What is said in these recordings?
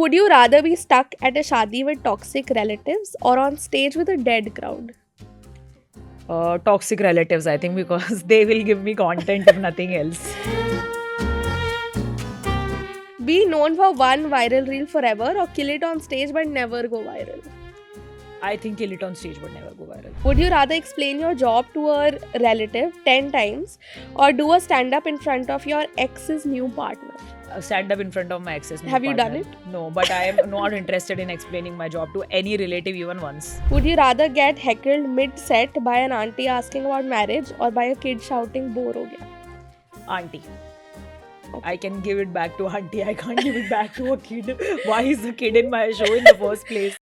would you rather be stuck at a shaadi with toxic relatives or on stage with a dead crowd? Toxic relatives, I think, because they will give me content if nothing else. Be known for one viral reel forever or kill it on stage but never go viral? I think kill it on stage but never go viral. Would you rather explain your job to a relative 10 times or do a stand up in front of your ex's new partner? Stand up in front of my exes. Have you done it? No, but I am not interested in explaining my job to any relative even once. Would you rather get heckled mid-set by an auntie asking about marriage or by a kid shouting bore ho gaya? Auntie. I can give it back to auntie. I can't give it back to a kid. Why is the kid in my show in the first place?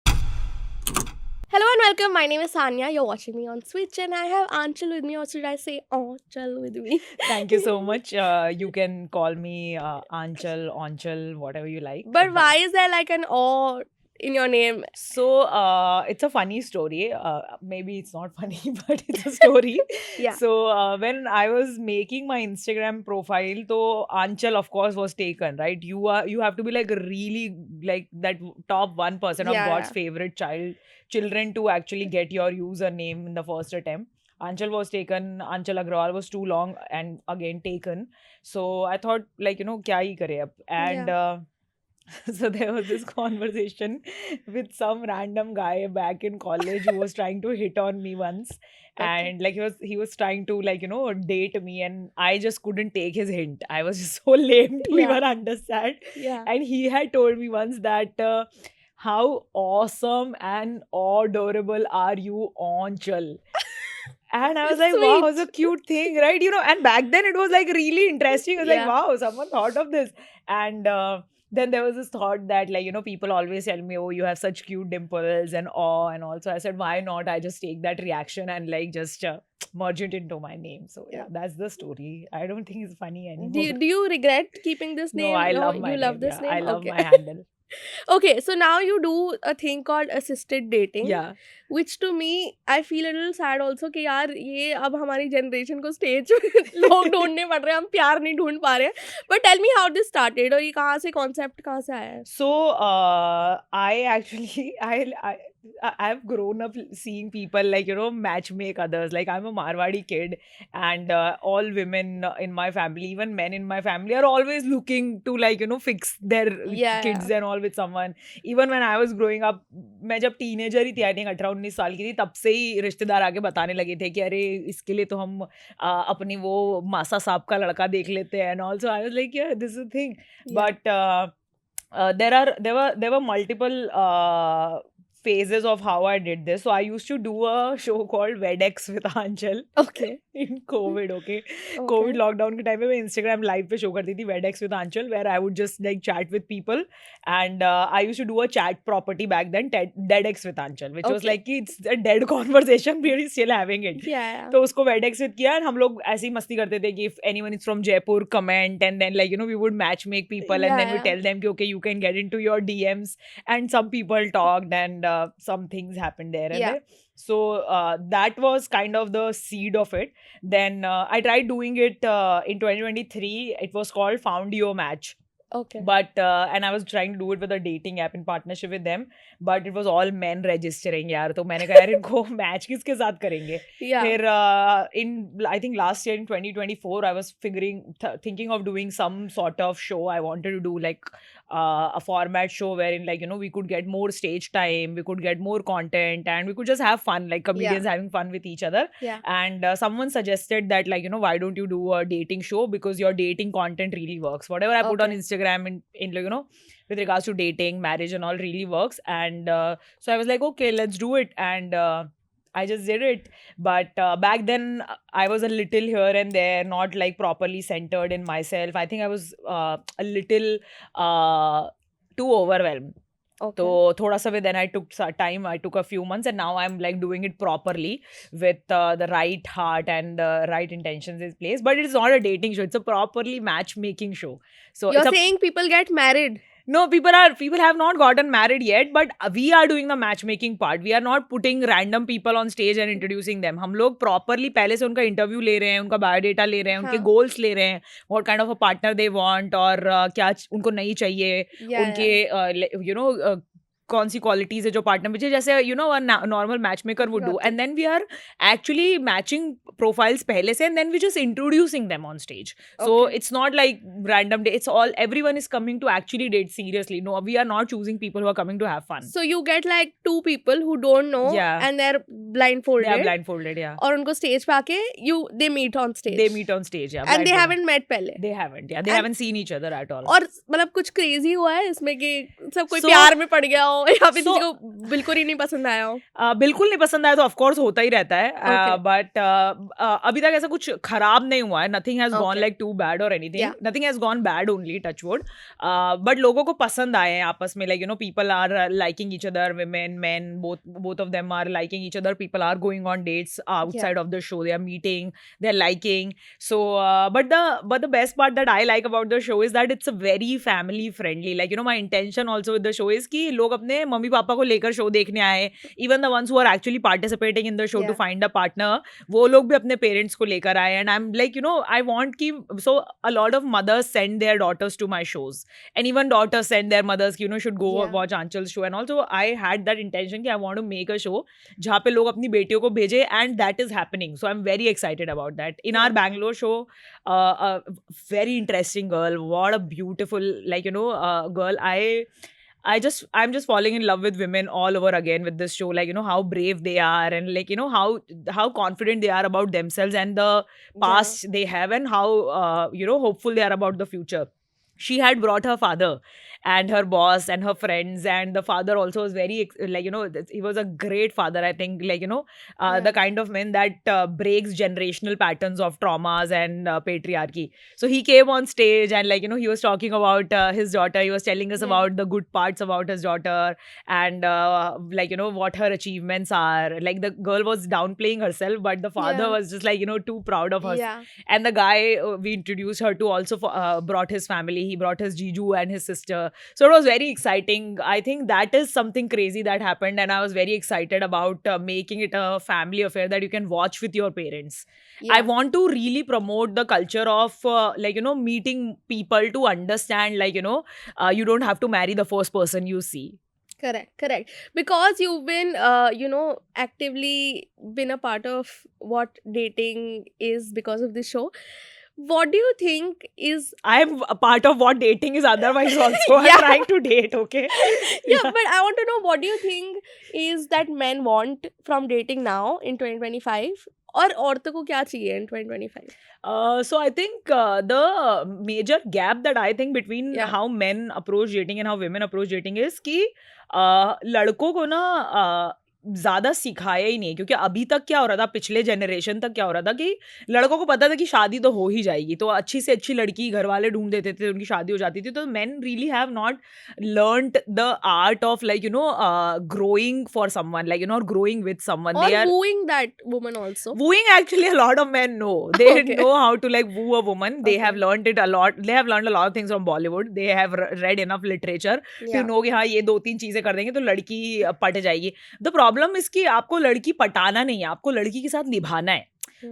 Hello and welcome. My name is Sanya. You're watching me on Switch and I have Anchal with me, or should I say Anchal with me? Thank you so much. You can call me Anchal, Anchal, whatever you like. But why is there like an O in your name? So it's a funny story. Maybe it's not funny, but it's a story. Yeah. So when I was making my Instagram profile, so Anchal of course was taken, right? You have to be like really like that top 1% of Yeah, God's yeah. favorite children to actually get your username in the first attempt. Anchal was taken, Anchal Agrawal was too long and again taken. So I thought like, kya hi kare ab? And so there was this conversation with some random guy back in college who was trying to hit on me once. Okay. And like he was trying to like, date me, and I just couldn't take his hint. I was just so lame to Yeah. even understand. Yeah. And he had told me once that how awesome and adorable are you, Anchal? And I was like, wow, Sweet. it's a cute thing, right? And back then it was like really interesting. I was like, Yeah. wow, someone thought of this. And then there was this thought that, like, people always tell me, oh, you have such cute dimples and awe. And also I said, why not? I just take that reaction and like just merge it into my name. So yeah, that's the story. I don't think it's funny anymore. Do you regret keeping this No, name? I No, love you my love name. this Yeah, name? I love Okay. my handle. Okay, so now you do a thing called assisted dating. Yeah. Which to me, I feel a little sad also कि यार ये अब हमारी generation को stage पे लोग ढूंढने पड़ रहे हैं, हम प्यार नहीं ढूंढ पा रहे हैं. But tell me how this started और ये कहाँ से concept कहाँ से आया है? So I actually I've grown up seeing people like match make others. Like I'm a Marwadi kid, and all women in my family, even men in my family, are always looking to like fix their Yeah, kids yeah. and all with someone. Even when I was growing up, मैं जब teenager ही थी, I think 18-19 साल की थी, तब से ही रिश्तेदार आके बताने लगे थे कि अरे इसके लिए तो हम अपनी वो मासा साहब का लड़का देख लेते हैं. And also I was like, yeah, this is a thing. Yeah. But there were multiple phases of how I did this. So I used to do a show called WedX with Anchal Okay. in COVID. Okay, Okay. COVID lockdown के time पे मैं Instagram live पे show करती थी WedX with Anchal, where I would just like chat with people, and I used to do a chat property back then, DeadX with Anchal, which was Okay. like कि it's a dead conversation, but we're still having it. Yeah, yeah. तो उसको WedX with किया, and हम लोग ऐसे ही मस्ती करते थे कि if anyone is from Jaipur, comment, and then like we would match make people, and then we Yeah. tell them कि okay, you can get into your DMs, and some people talked, and some things happened there and Yeah. there. So that was kind of the seed of it. Then I tried doing it in 2023. It was called Found Your Match. Okay. But and I was trying to do it with a dating app in partnership with them, but it was all men registering यार. तो मैंने कहा यार इनको match किसके साथ करेंगे? Yeah. फिर in I think last year in 2024 I was thinking of doing some sort of show. I wanted to do like a format show wherein like we could get more stage time, we could get more content, and we could just have fun, like comedians having fun with each other. Yeah. And someone suggested that like why don't you do a dating show, because your dating content really works. Whatever I put on Okay. Instagram in like with regards to dating, marriage and all really works. And so I was like, okay, let's do it. And I just did it. But back then I was a little here and there, not like properly centered in myself. I think I was a little too overwhelmed. Okay. So thoda sa then I took time, I took a few months, and now I'm like doing it properly with the right heart and the right intentions in place. But it's not a dating show, it's a properly matchmaking show. So You're it's a saying people get married? No, people have not gotten married yet, but we are doing the matchmaking part. We are not putting random people on stage and introducing them. हम लोग properly पहले से उनका interview ले रहे हैं, उनका biodata ले रहे हैं, उनके हाँ. goals ले रहे हैं, what kind of a partner they want और क्या उनको नहीं चाहिए, Yeah, उनके कौन सी क्वालिटीज है जो पार्टनर में जैसे normal matchmaker would do Got it. And then we are actually matching profiles पहले से and then we just introducing them on stage so Okay. It's not like random day it's all everyone is coming to actually date seriously no we are not choosing people who are coming to have fun So you get like two people who don't know Yeah. and they're they blindfolded. Are blindfolded या और उनको stage पे आके they meet on stage. They meet on stage या and they haven't met पहले. they haven't And- haven't seen each other at all और मतलब कुछ क्रेजी हुआ है इसमें कि सब कोई So- प्यार में पड़ गया हो या फिर So- किसी को बिल्कुल ही नहीं पसंद आया हो. बिल्कुल नहीं पसंद आया तो ऑफ कोर्स होता ही रहता है Okay. बट अभी तक ऐसा कुछ खराब नहीं हुआ है nothing has gone Okay. Like to bad और anything Yeah. Nothing has gone bad only touch wood but लोगों को पसंद आए हैं आपस में like people are liking each other women men both of them are liking each other people are going on dates outside of the show they are meeting they're liking so but the best part that I like about the show is that it's a very family friendly like my intention also with the show is कि लोग अपने mummy papa को लेकर show देखने आए even the ones who are actually participating in the show to Yeah. find a partner वो लोग भी अपने पेरेंट्स को लेकर आए and I'm like I want कि so a lot of mothers send their daughters to my shows and even daughters send their mothers कि should go Yeah. watch Anchal's show and also I had that intention कि I want to make a show जहाँ पे लोग अपनी बेटियों को भेजे and that is happening so I'm very excited about that in our Bangalore show a very interesting girl what a beautiful like girl I'm just falling in love with women all over again with this show like how brave they are and like how confident they are about themselves and the past they have and how hopeful they are about the future she had brought her father and her boss and her friends and the father also was very like he was a great father I think like the kind of man that breaks generational patterns of traumas and patriarchy so he came on stage and like he was talking about his daughter he was telling us Yeah. about the good parts about his daughter and like what her achievements are like the girl was downplaying herself but the father Yeah. was just like too proud of her Yeah. and the guy we introduced her to also brought his family he brought his jiju and his sister so it was very exciting I think that is something crazy that happened and I was very excited about making it a family affair that you can watch with your parents Yeah. I want to really promote the culture of like meeting people to understand like you don't have to marry the first person you see Correct. Because you've been, actively been a part of what dating is because of this show. What do you think is? I'm a part of what dating is otherwise also Yeah. I'm trying to date okay Yeah, but I want to know what do you think is that men want from dating now in 2025? और औरतों को क्या चाहिए in 2025? So I think the major gap that I think between Yeah. how men approach dating and how women approach dating is कि लड़कों को ना ज़्यादा सिखाया ही नहीं क्योंकि अभी तक क्या हो रहा था पिछले जनरेशन तक क्या हो रहा था कि लड़कों को पता था कि शादी तो हो ही जाएगी तो अच्छी से अच्छी लड़की घर वाले ढूंढ देते थे उनकी शादी हो जाती थी तो men really have not learned the art of like growing for someone like or growing with someone Or they are wooing that woman also? wooing actually a lot of men know they Okay. know how to like woo a woman they Okay. have learned it a lot they have learned a lot of things from Bollywood they have read enough literature to Yeah. know कि हाँ ये 2-3 चीजें कर देंगे तो लड़की पट जाएगी the problem is कि आपको लड़की पटाना नहीं है आपको लड़की के साथ निभाना है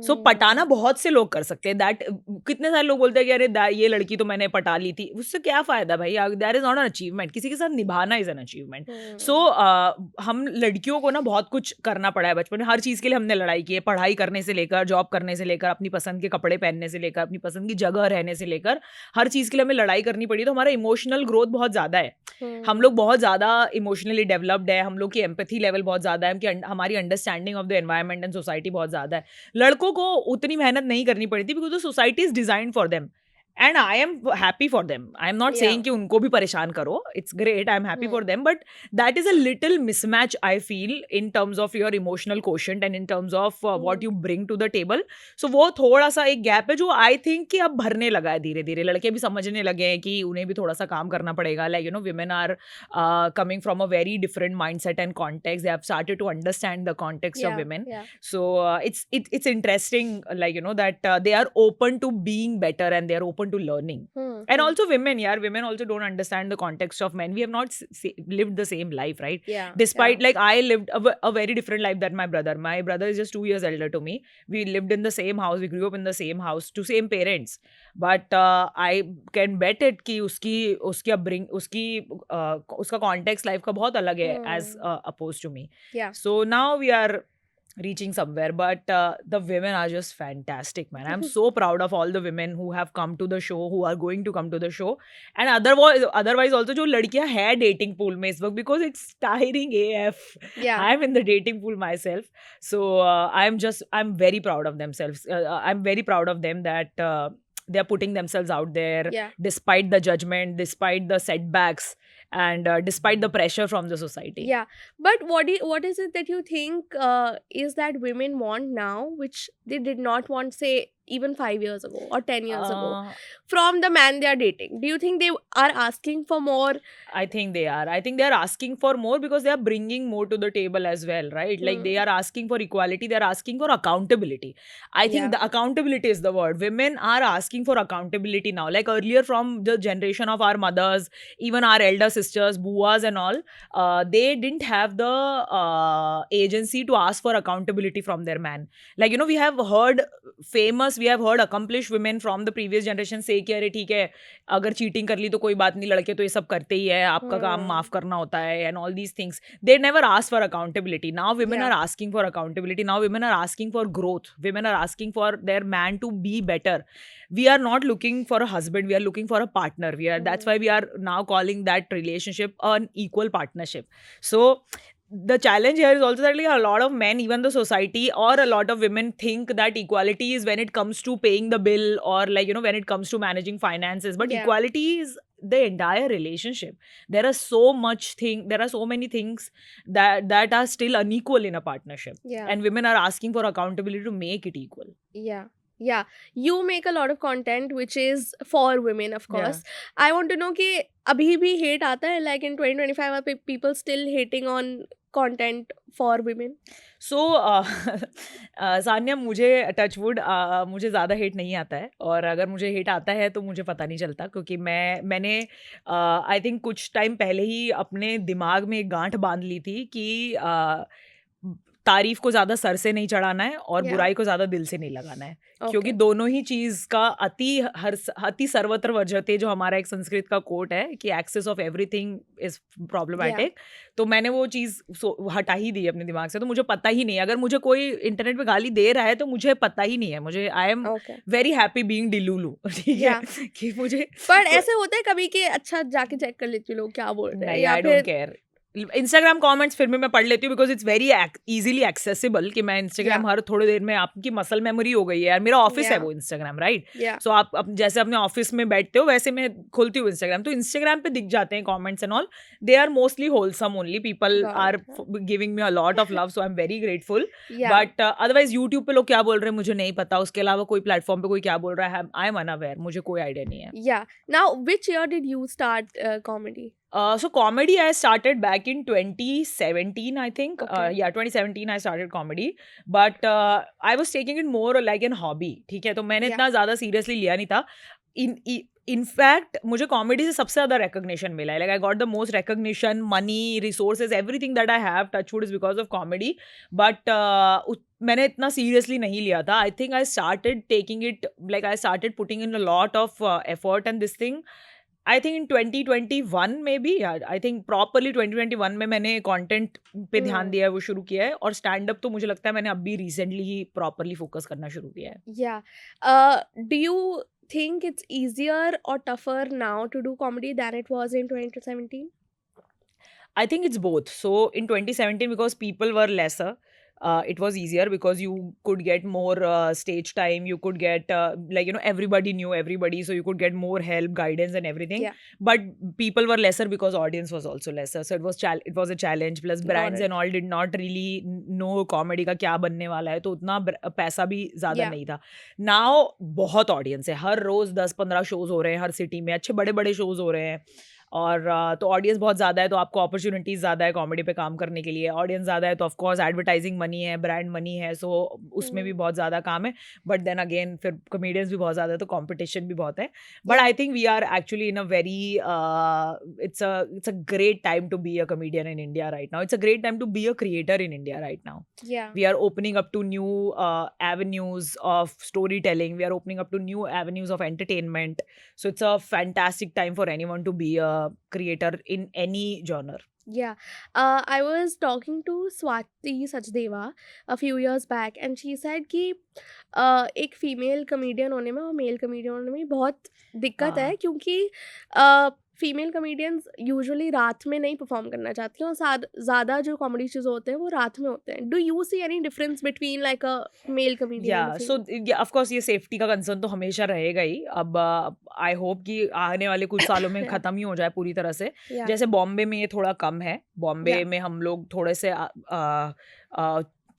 सो पटाना बहुत से लोग कर सकते हैं दैट कितने सारे लोग बोलते हैं कि अरे ये लड़की तो मैंने पटा ली थी उससे क्या फायदा भाई that is not an achievement किसी के साथ निभाना इज एन अचीवमेंट सो हम लड़कियों को ना बहुत कुछ करना पड़ा है बचपन में हर चीज़ के लिए हमने लड़ाई की है पढ़ाई करने से लेकर जॉब करने से लेकर अपनी पसंद के कपड़े पहनने से लेकर अपनी पसंद की जगह रहने से लेकर हर चीज़ के लिए हमें लड़ाई करनी पड़ी तो हमारा इमोशनल ग्रोथ बहुत ज़्यादा है हम लोग बहुत ज़्यादा इमोशनली डेवलप्ड है हम लोग की एम्पैथी लेवल बहुत ज़्यादा है हमारी understanding of the environment and society बहुत ज़्यादा है लड़कों को उतनी मेहनत नहीं करनी पड़ी थी because the society is design for them and I am happy for them I am not saying कि उनको भी परेशान करो it's great I am happy for them but that is a little mismatch I feel in terms of your emotional quotient and in terms of what you bring to the table so वो थोड़ा सा एक gap है जो I think कि अब भरने लगा है धीरे धीरे लड़के भी समझने लगे हैं कि उन्हें भी थोड़ा सा काम करना पड़ेगा like women are coming from a very different mindset and context they have started to understand the context of women so it's interesting like that they are open to being better and they are open open to learning. And also women, women also don't understand the context of men. We have not lived the same life, right? Yeah. Despite like I lived a very different life than my brother. My brother is just 2 years elder to me. We lived in the same house. We grew up in the same house to same parents. But I can bet it कि उसका context life का बहुत अलग है as opposed to me. Yeah. So now we are reaching somewhere, but the women are just fantastic, man. I'm so proud of all the women who have come to the show, who are going to come to the show, and otherwise also जो लड़कियां हैं dating pool में इस वक्त, because it's tiring AF. Yeah. I'm in the dating pool myself, so I'm very proud of themselves. I'm very proud of them that they are putting themselves out there, Yeah. despite the judgment, despite the setbacks, and despite the pressure from the society. Yeah, but what is it that you think is that women want now, which they did not want, say, even 5 years ago or 10 years ago, from the man they are dating? Do you think they are asking for more? I think they are. I think they are asking for more because they are bringing more to the table as well, right? Like they are asking for equality. They are asking for accountability. I think the accountability is the word. Women are asking for accountability now. Like earlier, from the generation of our mothers, even our elder sisters, buas and all, they didn't have the agency to ask for accountability from their man. Like, you know, we have heard accomplished women from the previous generation say कि अरे ठीक है, अगर cheating कर ली तो कोई बात नहीं, लड़के तो ये सब करते ही है, आपका काम माफ करना होता है, and all these things. They never asked for accountability. Now women are asking for accountability. Now women are asking for growth. Women are asking for their man to be better. We are not looking for a husband. We are looking for a partner. That's why we are now calling that relationship an equal partnership. So the challenge here is also that like a lot of men, even the society or a lot of women, think that equality is when it comes to paying the bill or like, you know, when it comes to managing finances. But equality is the entire relationship. There are so many things that are still unequal in a partnership. Yeah. And women are asking for accountability to make it equal. Yeah, you make a lot of content which is for women, of course. I want to know कि अभी भी hate आता है, like in 2025 are people still hating on content for women? So Sanya, मुझे touchwood मुझे ज़्यादा hate नहीं आता है, और अगर मुझे हेट आता है तो मुझे पता नहीं चलता, क्योंकि मैंने आई थिंक कुछ टाइम पहले ही अपने दिमाग में एक गांठ बांध ली थी कि तारीफ को ज़्यादा सर से नहीं चढ़ाना है और बुराई को ज़्यादा दिल से नहीं लगाना है, क्योंकि दोनों ही चीज़ का अति सर्वत्र वर्जते, जो हमारा एक संस्कृत का कोट है कि excess of everything is problematic. तो मैंने वो चीज़ हटा ही दी अपने दिमाग से. तो मुझे पता ही नहीं, अगर मुझे कोई इंटरनेट पे गाली दे रहा है तो मुझे पता ही नहीं है. मुझे I am very happy being delulu, ठीक है, कि मुझे. पर ऐसे होता है कभी कि अच्छा जाके चेक कर लेती हूँ लोग क्या बोल रहे हैं. I don't care. Instagram comments फिर भी मैं पढ़ लेती हूँ because it's very easily accessible, कि मैं इंस्टाग्राम हर थोड़ी देर में, आपकी मसल मेमोरी हो गई है यार. मेरा ऑफिस है वो इंस्टाग्राम, राइट? सो आप जैसे अपने ऑफिस में बैठते हो वैसे मैं खोलती हूँ इंस्टाग्राम, तो इंस्टाग्राम पे दिख जाते हैं comments and all. They are mostly wholesome only. People are giving me a lot of love, so I am very grateful. But otherwise YouTube पे लोग क्या बोल रहे हैं मुझे नहीं पता. उसके अलावा कोई प्लेटफॉर्म पे कोई क्या बोल रहा है, आई एम अनअवेयर, मुझे कोई आइडिया नहीं है. या now which year did you start comedy? So comedy I started back in 2017, I think. 2017 I started comedy, but I was taking it more like an hobby. ठीक है, तो मैंने इतना ज़्यादा सीरियसली लिया नहीं था. In fact, मुझे कॉमेडी से सबसे ज़्यादा recognition मिला है. Like I got the most recognition, money, resources, everything that I have, touchwood, is because of comedy. But मैंने इतना seriously नहीं लिया था. I think I started taking it, like I started putting in a lot of effort, and this thing, I think in 2021 maybe, I think properly 2021 में मैंने content पे ध्यान दिया है, वो शुरू किया है. और स्टैंड अप तो मुझे लगता है मैंने अभी रिसेंटली ही प्रॉपरली फोकस करना शुरू किया है. Do you think it's easier or tougher now to do comedy than it was in 2017? I think it's both. So in 2017, because people were lesser, it was easier because you could get more stage time. You could get like, you know, everybody knew everybody, so you could get more help, guidance and everything. But people were lesser because audience was also lesser, so it was a challenge. Plus brands and all did not really know comedy का क्या बनने वाला है, तो उतना पैसा भी ज़्यादा नहीं था. Now बहुत audience है, हर रोज़ 10-15 shows हो रहे हैं हर सिटी में, अच्छे बड़े बड़े shows हो रहे हैं. और तो ऑडियंस बहुत ज़्यादा है तो आपको अपॉर्चुनिटीज़ ज़्यादा है कॉमेडी पे काम करने के लिए. ऑडियंस ज़्यादा है तो ऑफकोर्स एडवर्टाइजिंग मनी है, ब्रांड मनी है, सो उसमें भी बहुत ज़्यादा काम है. बट देन अगेन फिर कॉमेडियंस भी बहुत ज़्यादा है तो कॉम्पिटिशन भी बहुत है. But I think we are actually in a very it's a great time to be a comedian in India right now. It's a great time to be a creator in India right now. Yeah. We are opening up to new avenues of storytelling. We are opening up to new avenues of entertainment. So it's a fantastic time for anyone to be a creator in any genre. Yeah. I was talking to Swati Sachdeva a few years back and she said कि एक female comedian होने में और mail comedian होने में बहुत दिक्कत है हाँ. क्योंकि फीमेल कमेडियंस यूजुअली रात में नहीं परफॉर्म करना चाहती हैं और ज़्यादा जो कॉमेडी शोज होते हैं वो रात में होते हैं. Do you see any difference between like a male comedian? So of course ये सेफ्टी का कंसर्न तो हमेशा रहेगा ही. अब आई होप कि आने वाले कुछ सालों में खत्म ही हो जाए पूरी तरह से. जैसे बॉम्बे में ये थोड़ा कम है. बॉम्बे में हम लोग थोड़े से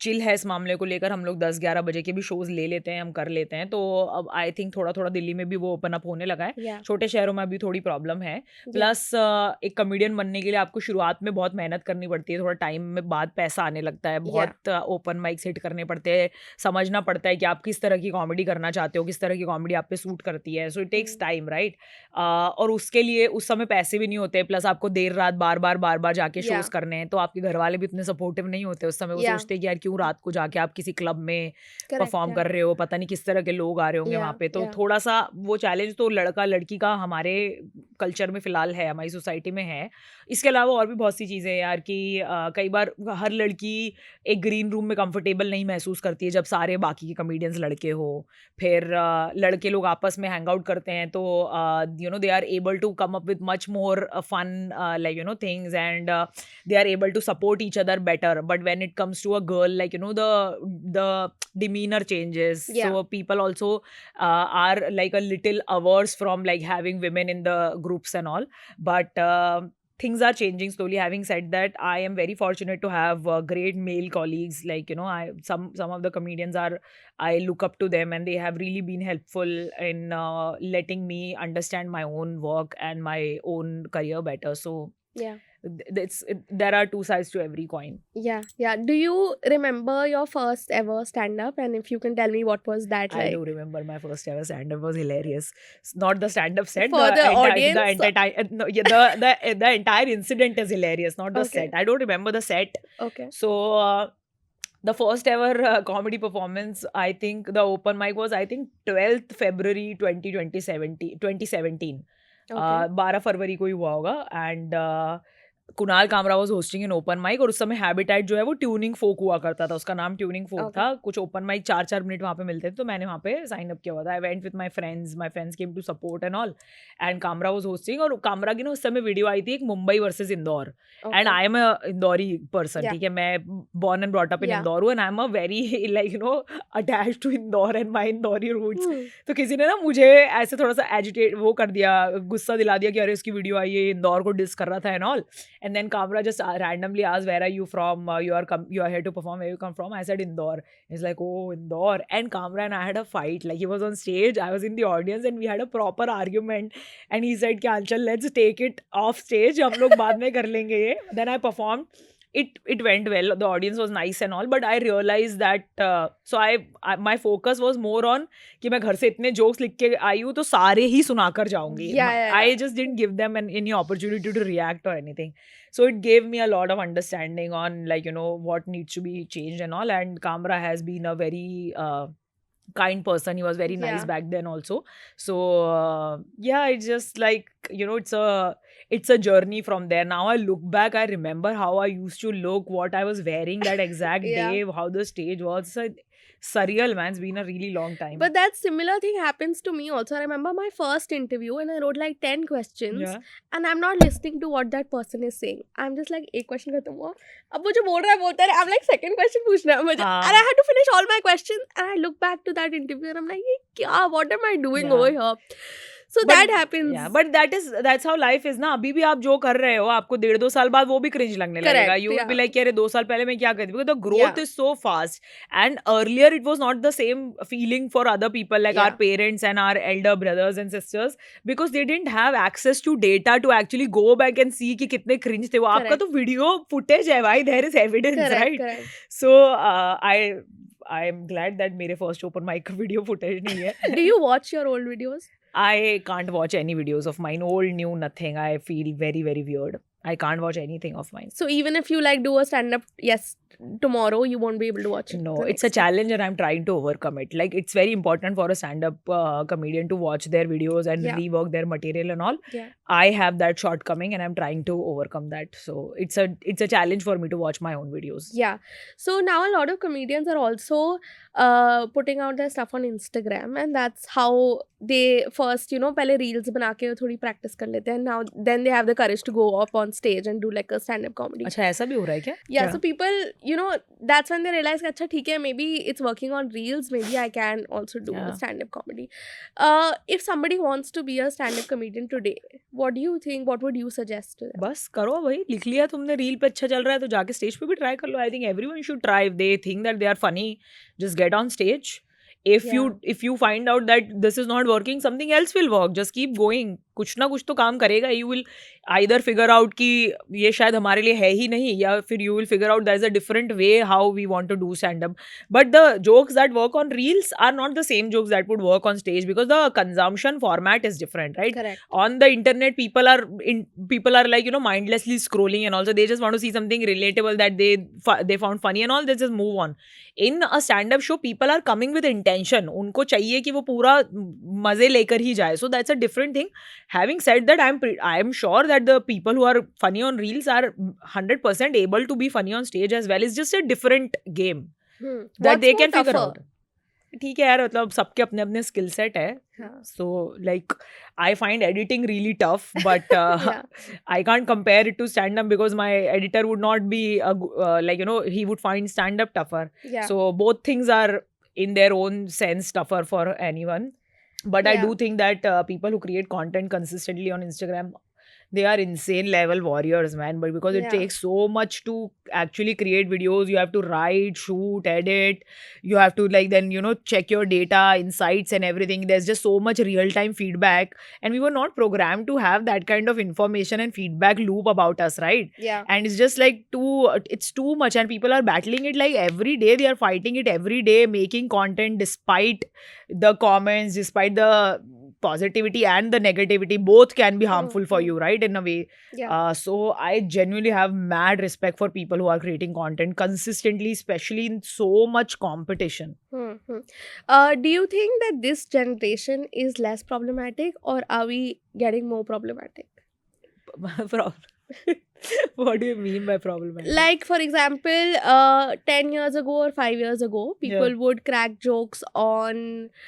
चिल है इस मामले को लेकर. हम लोग 10-11 बजे के भी शोज ले लेते हैं, हम कर लेते हैं. तो अब आई थिंक थोड़ा थोड़ा दिल्ली में भी वो ओपन अप होने लगा है. छोटे शहरों में अभी थोड़ी प्रॉब्लम है. प्लस एक कॉमेडियन बनने के लिए आपको शुरुआत में बहुत मेहनत करनी पड़ती है. थोड़ा टाइम में बाद पैसा आने लगता है. बहुत ओपन माइक हिट करने पड़ते हैं. समझना पड़ता है कि आप किस तरह की कॉमेडी करना चाहते हो, किस तरह की कॉमेडी आप पे सूट करती है. So it takes time, right. और उसके लिए उस समय पैसे भी नहीं होते. प्लस आपको देर रात बार बार जाके शोज करने हैं. तो आपके घर वाले भी इतने सपोर्टिव नहीं होते उस समय. वो सोचते हैं कि यार क्यों रात को जाके आप किसी क्लब में परफॉर्म कर रहे हो, पता नहीं किस तरह के लोग आ रहे होंगे वहाँ पे. तो थोड़ा सा वो चैलेंज तो लड़का लड़की का हमारे कल्चर में फिलहाल है, हमारी सोसाइटी में है. इसके अलावा और भी बहुत सी चीज़ें हैं यार कि कई बार हर लड़की एक ग्रीन रूम में कंफर्टेबल नहीं महसूस करती है जब सारे बाकी के कॉमेडियंस लड़के हो. फिर लड़के लोग आपस में हैंग आउट करते हैं तो you know they are able to come up with much more fun like you know things and they are able to support each other better. But when it comes to a girl, like you know the demeanor changes. So people also are like a little averse from like having women in the groups and all. But things are changing slowly. Having said that, I am very fortunate to have great male colleagues. Like, you know, some of the comedians are, I look up to them and they have really been helpful in letting me understand my own work and my own career better. So there are two sides to every coin. Yeah. Do you remember your first ever stand-up? And if you can tell me what was that like? I do remember my first ever stand-up. Was hilarious. Not the stand-up set. For the audience? The entire incident is hilarious, not the set. I don't remember the set. Okay. So the first ever comedy performance, I think the open mic was, I think 12th February 2017. 12 फरवरी को ही हुआ होगा. And Kunal Kamra was hosting in open mic. और उस समय habitat जो है वो ट्यूनिंग फोक हुआ करता था. उसका नाम ट्यूनिंग फोक था. कुछ ओपन माइक 4-4 मिनट वहाँ पे मिलते थे. तो मैंने वहाँ पे साइन अप किया हुआ था. I went with my friends came to support and all. And Kamra was hosting. और कामरा की ना उस समय वीडियो आई थी एक Mumbai versus Indore. And I am a Indori person. ठीक है, मैं born and brought up in Indore हूँ. And I am a very like you know attached to Indore and my Indori roots. तो किसी ने ना मुझे ऐसे थोड़ा सा एजिटेट वो कर दिया, गुस्सा दिला दिया कि अरे उसकी वीडियो आई है, इंदौर को डिस कर रहा था and all. And then Kamra just randomly asked, where are you from? You are here to perform. Where you come from? I said Indore. He's like, oh, Indore. And Kamra and I had a fight. Like, he was on stage, I was in the audience, and we had a proper argument. And he said, Anchal, let's take it off stage. हम लोग बाद में कर लेंगे ये. Then I performed. It went well. The audience was nice and all, but I realized that so I my focus was more on कि मैं घर से इतने jokes लिख के आई हूँ तो सारे ही सुनाकर जाऊंगी. I just didn't give them any opportunity to react or anything. So it gave me a lot of understanding on like, you know, what needs to be changed and all. And Kamra has been a very kind person. He was very nice back then also. So it's just like, you know, it's a journey from there. Now I look back, I remember how I used to look, what I was wearing that exact day, how the stage was. So surreal, man. It's been a really long time. But that similar thing happens to me also. I remember my first interview and I wrote like 10 questions and I'm not listening to what that person is saying. I'm just like, एक question खत्म हुआ, अब वो जो बोल रहा है बोलता है. I'm like, second question पूछना है मुझे. And I had to finish all my questions and I look back to that interview and I'm like, ये क्या, what am I doing over here? So that happens. Yeah, but that's how life is ना. अभी भी आप जो कर रहे हो आपको 1.5-2 साल बाद वो भी cringe लगने लगेगा. You will be like अरे 2 साल पहले मैं क्या करती, because the growth is so fast, and earlier it was not the same feeling for other people like our parents and our elder brothers and sisters, because they didn't have access to data to actually go back and see कि कितने cringe थे वो. आपका तो video footage है भाई, there is evidence, right? So I am glad that मेरे first open mic video footage नहीं है. Do you watch your old videos? I can't watch any videos of mine, old, new, nothing. I feel very, very weird. I can't watch anything of mine. So even if you like do a stand-up, tomorrow, you won't be able to watch it. No, it's a challenge and I'm trying to overcome it. Like, it's very important for a stand-up comedian to watch their videos and rework their material and all. Yeah. I have that shortcoming and I'm trying to overcome that. So it's a challenge for me to watch my own videos. Yeah. So now a lot of comedians are also putting out their stuff on Instagram, and that's how they first, पहले reels बना के थोड़ी practice कर लेते हैं. Now then they have the courage to go up on stage and do like a stand-up comedy. अच्छा, ऐसा भी हो रहा है क्या? Yeah. So people, that's when they realize कि अच्छा ठीक है, maybe it's working on reels, maybe I can also do a stand-up comedy. If somebody wants to be a stand-up comedian today, what do you think? What would you suggest to them? बस करो भाई, लिख लिया तुमने, reel पे अच्छा चल रहा है तो जाके स्टेज पे भी ट्राई कर लो. I think everyone should try. If they think that they are funny, just get on stage. If you find out that this is not working, something else will work. Just keep going. कुछ ना कुछ तो काम करेगा. You will either figure out कि ये शायद हमारे लिए है ही नहीं, या फिर you will figure out there is a different way how we want to do stand-up. But the jokes that work on reels are not the same jokes that would work on stage, because the consumption format is different, right? Correct. On the internet, people are like, mindlessly scrolling, and also they just want to see something relatable that they found funny and all. They just move on. In a stand-up show, people are coming with intention. उनको चाहिए कि वो पूरा मजे लेकर ही जाए. So that's a different thing. Having said that, I am sure that the people who are funny on reels are 100% able to be funny on stage as well. It's just a different game that they can figure out. ठीक है यार, मतलब सबके अपने अपने skill set है. So like I find editing really tough, but I can't compare it to stand-up because my editor would not be he would find stand-up tougher. So both things are in their own sense tougher for anyone. But I do think that people who create content consistently on Instagram, they are insane level warriors, man. But because it takes so much to actually create videos, you have to write, shoot, edit. You have to check your data, insights and everything. There's just so much real-time feedback. And we were not programmed to have that kind of information and feedback loop about us, right? Yeah. And it's just it's too much. And people are battling it like every day. They are fighting it every day, making content despite the comments, despite the positivity and the negativity. Both can be harmful for you, right, in a way. So I genuinely have mad respect for people who are creating content consistently, especially in so much competition. Do you think that this generation is less problematic, or are we getting more problematic? What do you mean by problematic? Like, for example, 10 years ago or 5 years ago, people would crack jokes on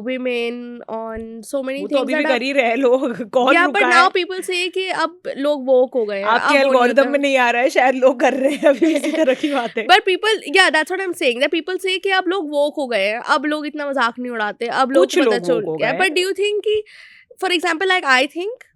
women, on so many things. अभी भी कर ही रहे लोग. कौन but now people say कि अब लोग woke हो गए हैं. आपके algorithm में नहीं आ रहा है, शायद लोग कर रहे हैं अभी इसी तरह की बात है. But people, that's what I'm saying. That people say कि अब लोग woke हो गए हैं, अब लोग इतना मजाक नहीं उड़ाते, अब लोग पता चल गया. But do you think कि, for example, like I think,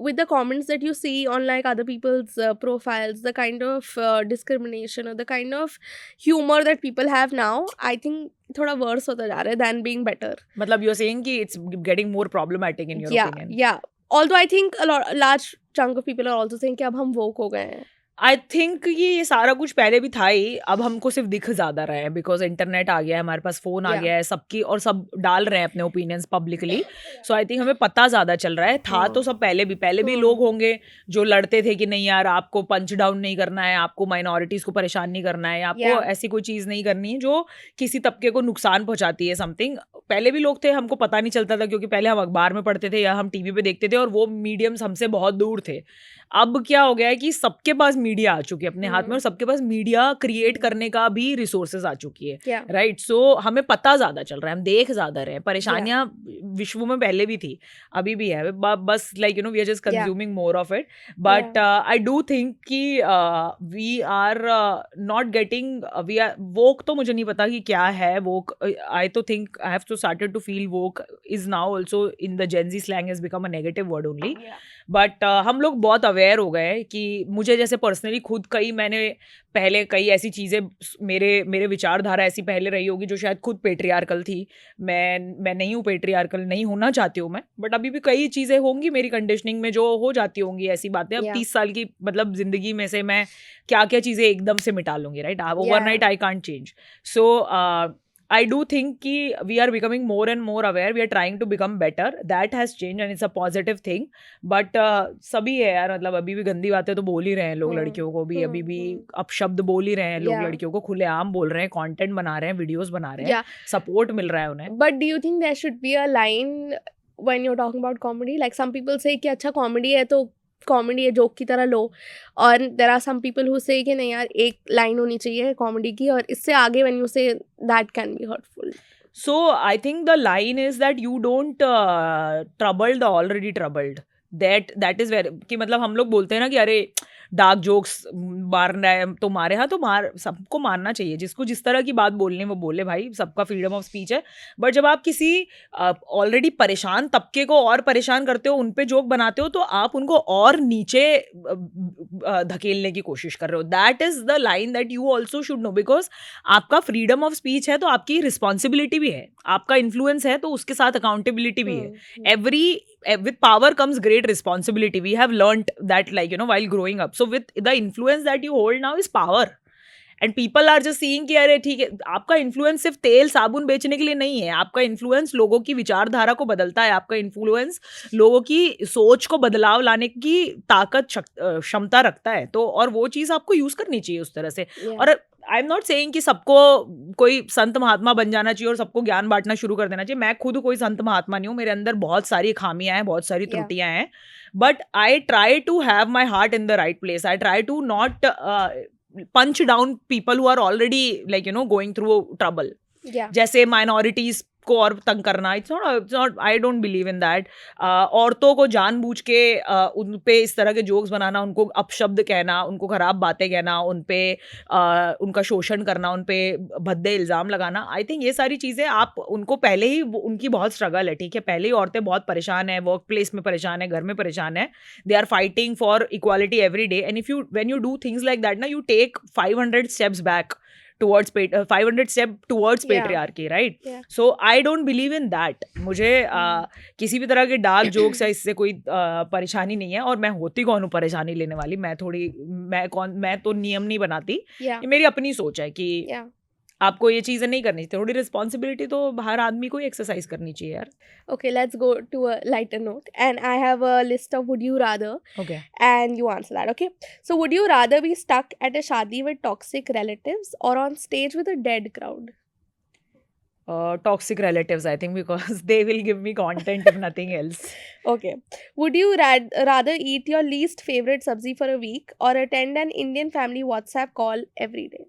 with the comments that you see on like other people's profiles, the kind of discrimination or the kind of humor that people have now, I think थोड़ा worse होता जा रहा है than being better. मतलब you're saying कि it's getting more problematic in your opinion? Yeah. Although I think large chunk of people are also saying कि अब हम woke हो गए हैं. I think ये सारा कुछ पहले भी था ही, अब हमको सिर्फ दिख ज़्यादा रहे हैं बिकॉज इंटरनेट आ गया है, हमारे पास फ़ोन आ गया है सबकी, और सब डाल रहे हैं अपने opinions publicly. So I think हमें पता ज़्यादा चल रहा है. था तो सब पहले भी लोग होंगे जो लड़ते थे कि नहीं यार आपको पंच डाउन नहीं करना है, आपको माइनॉरिटीज़ को परेशान नहीं करना है, आपको ऐसी कोई चीज़ नहीं करनी है जो किसी तबके को नुकसान पहुँचाती है समथिंग. पहले भी लोग थे, हमको पता नहीं चलता था क्योंकि पहले हम अखबार में पढ़ते थे या हम टीवी पे देखते थे और वो मीडियम्स हमसे बहुत दूर थे. अब क्या हो गया है कि सबके पास मीडिया आ चुकी है अपने हाथ में, और सबके पास मीडिया क्रिएट करने का भी रिसोर्सेज आ चुकी है, राइट? सो हमें पता ज्यादा चल रहा है, हम देख ज्यादा रहे हैं. परेशानियां विश्व में पहले भी थी, अभी भी है, बस like we are just consuming more of it. But I do think कि we are not getting, we are woke, तो मुझे नहीं पता कि क्या है वोक. आई तो think I have to started to feel woke is now also in the Gen Z slang has become a negative word only. But हम लोग बहुत अवेयर हो गए कि मुझे जैसे पर्सनली खुद मैंने पहले कई ऐसी चीज़ें, मेरे विचारधारा ऐसी पहले रही होगी जो शायद खुद पेट्रियार्कल थी. मैं नहीं हूँ पेट्रियार्कल, नहीं होना चाहती हूँ मैं, बट अभी भी कई चीज़ें होंगी मेरी कंडीशनिंग में जो हो जाती होंगी ऐसी बातें. अब 30 साल की मतलब ज़िंदगी में से मैं क्या क्या चीज़ें एकदम से मिटा लूँगी, right? Overnight I can't change. So I do think कि we are becoming more and more aware. We are trying to become better. That has changed and it's a positive thing. But सभी है यार, मतलब अभी भी गंदी बातें तो बोल ही रहे हैं लोग लड़कियों को भी, अभी भी अपशब्द बोल ही रहे हैं लोग लड़कियों को, खुलेआम बोल रहे हैं, कंटेंट बना रहे हैं, वीडियोस बना रहे हैं, सपोर्ट मिल रहा है उन्हें. But do you think there should be a line when you're talking about comedy? Like some people say कि अच्छा कॉमेडी है तो कॉमेडी है, जोक की तरह लो, और there are some people who say कि नहीं यार एक लाइन होनी चाहिए कॉमेडी की, और इससे आगे when you say that can be hurtful. So I think the line is that you don't trouble the already troubled. That is very, कि मतलब हम लोग बोलते हैं ना कि अरे डार्क जोक्स मारना है तो मारे, हाँ तो सबको मारना चाहिए, जिसको जिस तरह की बात बोलनी है वो बोले भाई, सबका फ्रीडम ऑफ स्पीच है. बट जब आप किसी ऑलरेडी परेशान तबके को और परेशान करते हो, उन पे जोक बनाते हो, तो आप उनको और नीचे धकेलने की कोशिश कर रहे हो. That is the line that you also should know, because आपका फ्रीडम ऑफ स्पीच है तो आपकी रिस्पॉन्सिबिलिटी भी है, आपका इन्फ्लुएंस है तो उसके साथ अकाउंटेबिलिटी भी है. With power comes great responsibility. We have learnt that, like, while growing up. So with the influence that you hold now is power. And people are just seeing कि अरे ठीक है, आपका इन्फ्लुएंस सिर्फ तेल साबुन बेचने के लिए नहीं है, आपका इन्फ्लुएंस लोगों की विचारधारा को बदलता है, आपका इन्फ्लुएंस लोगों की सोच को बदलाव लाने की ताकत क्षमता रखता है. तो और वो चीज़ आपको यूज़ करनी चाहिए उस तरह से. और आई एम नॉट सेइंग कि सबको कोई संत महात्मा बन जाना चाहिए और सबको ज्ञान बांटना शुरू कर देना चाहिए. मैं खुद कोई संत महात्मा नहीं हूँ, मेरे अंदर बहुत सारी खामियां हैं, बहुत सारी त्रुटियां हैं, but I try to have my heart in the right place. I try to not punch down people who are already like going through trouble. जैसे minorities को और तंग करना, it's not I don't believe in that. औरतों को जानबूझ के उन पे इस तरह के जोक्स बनाना, उनको अपशब्द कहना, उनको खराब बातें कहना, उन पे उनका शोषण करना, उन पे भद्दे इल्ज़ाम लगाना, आई थिंक ये सारी चीज़ें आप उनको पहले ही, उनकी बहुत स्ट्रगल है, ठीक है, पहले ही औरतें बहुत परेशान है, वर्क प्लेस में परेशान है, घर में परेशान है, they are fighting for equality every day. And if you when you do things like that ना, you take 500 steps back towards 500 step towards patriarchy, right? So I don't believe in that. मुझे किसी भी तरह के dark jokes है इससे कोई परेशानी नहीं है. और मैं होती कौन हूँ परेशानी लेने वाली, मैं तो नियम नहीं बनाती. ये मेरी अपनी सोच है कि आपको ये चीज़ें नहीं करनी चाहिए. थोड़ी रिस्पॉन्सिबिलिटी तो हर आदमी को ही एक्सरसाइज करनी चाहिए यार. Okay, let's go to a lighter note. And I have a list of would you rather. Okay. And you answer that, okay? So would you rather be stuck at a shaadi with toxic relatives or on stage with a dead crowd? Toxic relatives, I think, because they will give me content if nothing else. Okay. Would you rather eat your least favorite sabzi for a week or attend an Indian family WhatsApp call every day?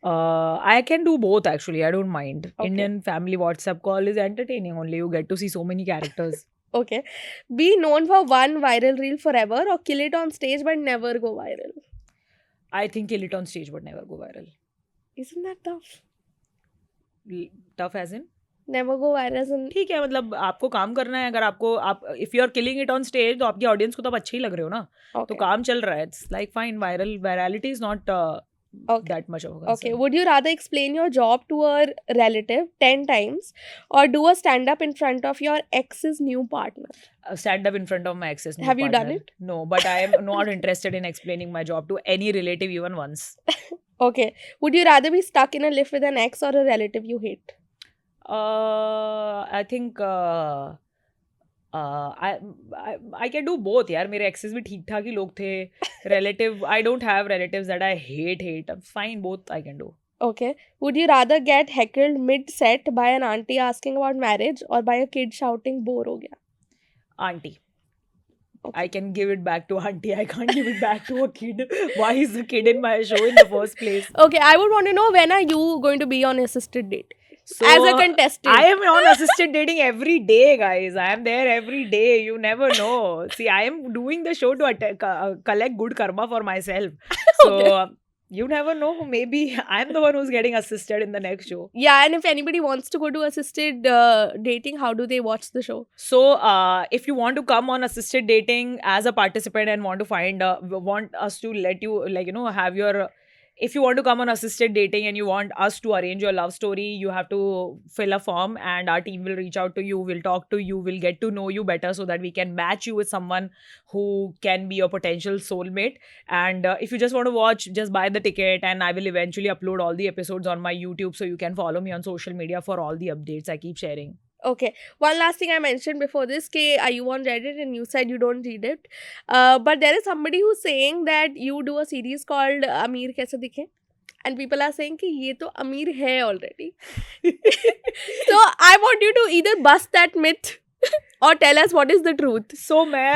I can do both actually. I don't mind. Okay. Indian family WhatsApp call is entertaining only. You get to see so many characters. Okay. Be known for one viral reel forever or kill it on stage but never go viral? I think kill it on stage but never go viral. Isn't that tough? Tough as in? Never go viral. ठीक है, मतलब आपको काम करना है. अगर आपको if you are killing it on stage तो आपकी ऑडियंस को तो आप अच्छे ही लग रहे हो ना. Okay. तो काम चल रहा है. It's like fine. Virality is not that much of a concern. Okay. Would you rather explain your job to a relative 10 times or do a stand-up in front of your ex's new partner? Stand up in front of my ex's new Have partner. you done it? No, but I am not interested in explaining my job to any relative even once. Okay. Would you rather be stuck in a lift with an ex or a relative you hate? I think I can do both यार. मेरे exes भी ठीक ठाक ही लोग थे. Relative, I don't have relatives that I hate. Fine, both I can do. Okay. Would you rather get heckled mid-set by an auntie asking about marriage or by a kid shouting bore ho gaya? Auntie. I can give it back to auntie. I can't give it back to a kid. Why is the kid in my show in the first place? Okay, I would want to know, when are you going to be on assisted date? So, As a contestant. I am on assisted dating every day, guys. I am there every day. You never know. See, I am doing the show to collect good karma for myself. So, Okay. you never know. Maybe I'm the one who's getting assisted in the next show. Yeah, and if anybody wants to go to assisted dating, how do they watch the show? So, if you want to come on assisted dating as a participant and want to want us to let you, have your, if you want to come on assisted dating and you want us to arrange your love story, you have to fill a form and our team will reach out to you, will talk to you, will get to know you better so that we can match you with someone who can be your potential soulmate. And if you just want to watch, just buy the ticket, and I will eventually upload all the episodes on my YouTube, so you can follow me on social media for all the updates I keep sharing. Okay. One last thing I mentioned before this, are you on Reddit, and you said you don't read it. But there is somebody who's saying that you do a series called Ameer Kaise Dikhe? And people are saying कि ये तो अमीर है already. So I want you to either bust that myth or tell us what is the truth. So, मैं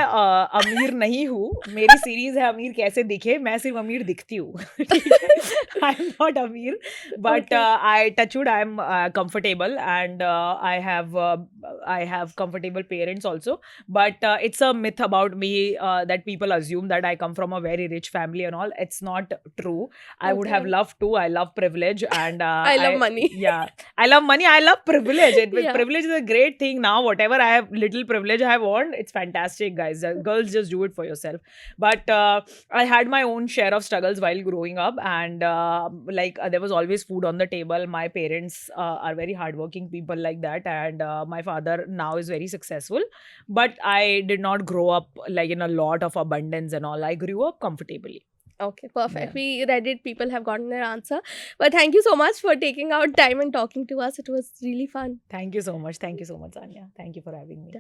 अमीर नहीं हूँ. मेरी सीरीज है अमीर कैसे दिखे. मैं सिर्फ अमीर दिखती हूँ. I'm not अमीर, but I touchwood, I'm comfortable, and I have comfortable parents also. But it's a myth about me that people assume that I come from a very rich family and all. It's not true. I would have loved to. I love privilege, and I love money. Yeah, I love money. I love privilege. Yeah. Privilege is a great thing now. Whatever I have, little privilege I have earned, it's fantastic, guys. Girls, just do it for yourself. But I had my own share of struggles while growing up, and there was always food on the table. My parents are very hardworking people like that, and my father now is very successful. But I did not grow up like in a lot of abundance and all. I grew up comfortably. Okay, perfect. Yeah. We Reddit people have gotten their answer. But thank you so much for taking out time and talking to us. It was really fun. Thank you so much. Thank you so much, Anya. Thank you for having me.